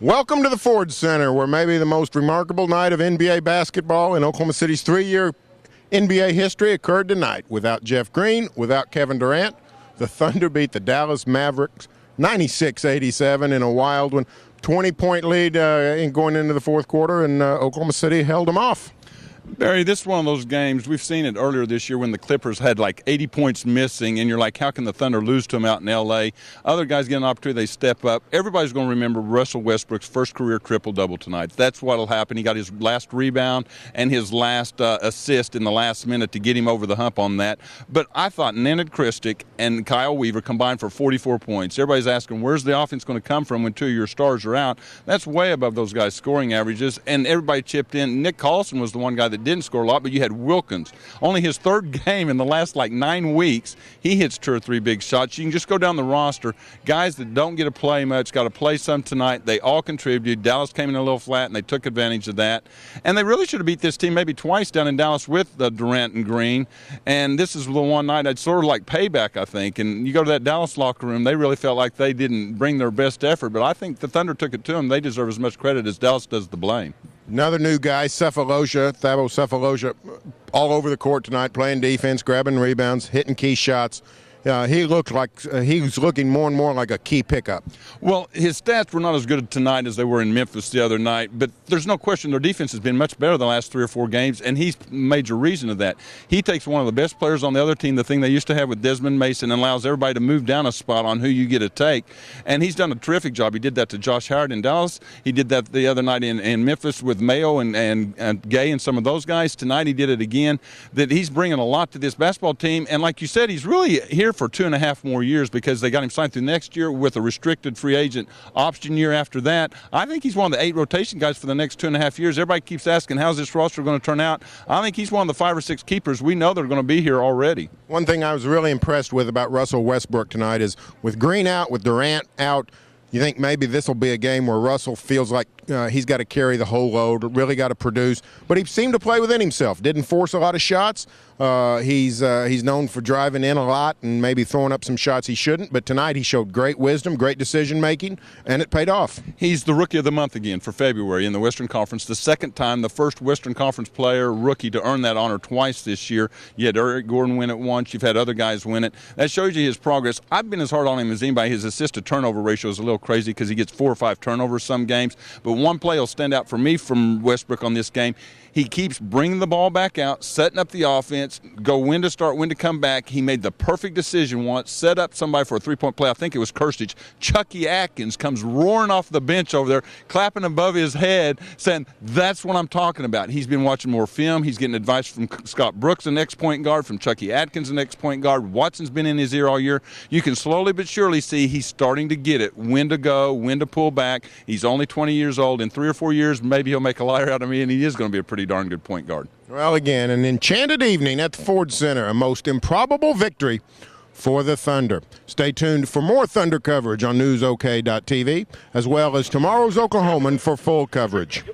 Welcome to the Ford Center, where maybe the most remarkable night of NBA basketball in Oklahoma City's 3-year NBA history occurred tonight. Without Jeff Green, without Kevin Durant, the Thunder beat the Dallas Mavericks 96-87 in a wild one. 20-point lead going into the fourth quarter, and Oklahoma City held them off. Barry, this is one of those games, we've seen it earlier this year when the Clippers had like 80 points missing, and you're like, how can the Thunder lose to them out in L.A.? Other guys get an opportunity, they step up. Everybody's going to remember Russell Westbrook's first career triple-double tonight. That's what will happen. He got his last rebound and his last assist in the last minute to get him over the hump on that. But I thought Nenad Kristic and Kyle Weaver combined for 44 points. Everybody's asking, where's the offense going to come from when two of your stars are out? That's way above those guys' scoring averages, and everybody chipped in. Nick Collison was the one guy that didn't score a lot, but you had Wilkins. Only his third game in the last 9 weeks, he hits 2 or 3 big shots. You can just go down the roster. Guys that don't get to play much, got to play some tonight. They all contributed. Dallas came in a little flat, and they took advantage of that. And they really should have beat this team maybe twice down in Dallas with Durant and Green. And this is the one night I'd sort of like payback, I think. And you go to that Dallas locker room, they really felt like they didn't bring their best effort. But I think the Thunder took it to them. They deserve as much credit as Dallas does the blame. Another new guy, Thabo Sefolosha, all over the court tonight, playing defense, grabbing rebounds, hitting key shots. He looked like he was looking more and more like a key pickup. Well, his stats were not as good tonight as they were in Memphis the other night, but there's no question their defense has been much better the last 3 or 4 games, and he's a major reason of that. He takes one of the best players on the other team, the thing they used to have with Desmond Mason, and allows everybody to move down a spot on who you get to take, and he's done a terrific job. He did that to Josh Howard in Dallas. He did that the other night in Memphis with Mayo and Gay and some of those guys. Tonight he did it again. That he's bringing a lot to this basketball team, and like you said, he's really here for 2.5 more years because they got him signed through next year with a restricted free agent option year after that. I think he's one of the 8 rotation guys for the next 2.5 years. Everybody keeps asking, how's this roster going to turn out? I think he's one of the 5 or 6 keepers. We know they're going to be here already. One thing I was really impressed with about Russell Westbrook tonight is with Green out, with Durant out, you think maybe this will be a game where Russell feels like he's got to carry the whole load, really got to produce. But he seemed to play within himself, didn't force a lot of shots. He's known for driving in a lot and maybe throwing up some shots he shouldn't. But tonight he showed great wisdom, great decision-making, and it paid off. He's the Rookie of the Month again for February in the Western Conference. The second time, the first Western Conference player, rookie, to earn that honor twice this year. You had Eric Gordon win it once. You've had other guys win it. That shows you his progress. I've been as hard on him as anybody. His assist-to-turnover ratio is a little crazy because he gets 4 or 5 turnovers some games. But one play will stand out for me from Westbrook on this game. He keeps bringing the ball back out, setting up the offense, go when to start, when to come back. He made the perfect decision once, set up somebody for a 3-point play. I think it was Kirstich. Chucky Atkins comes roaring off the bench over there, clapping above his head, saying, that's what I'm talking about. He's been watching more film. He's getting advice from Scott Brooks, the next point guard, from Chucky Atkins, the next point guard. Watson's been in his ear all year. You can slowly but surely see he's starting to get it, when to go, when to pull back. He's only 20 years old. In 3 or 4 years, maybe he'll make a liar out of me, and he is going to be a pretty darn good point guard. Well, again, an enchanted evening at the Ford Center, a most improbable victory for the Thunder. Stay tuned for more Thunder coverage on newsok.tv, as well as tomorrow's Oklahoman for full coverage.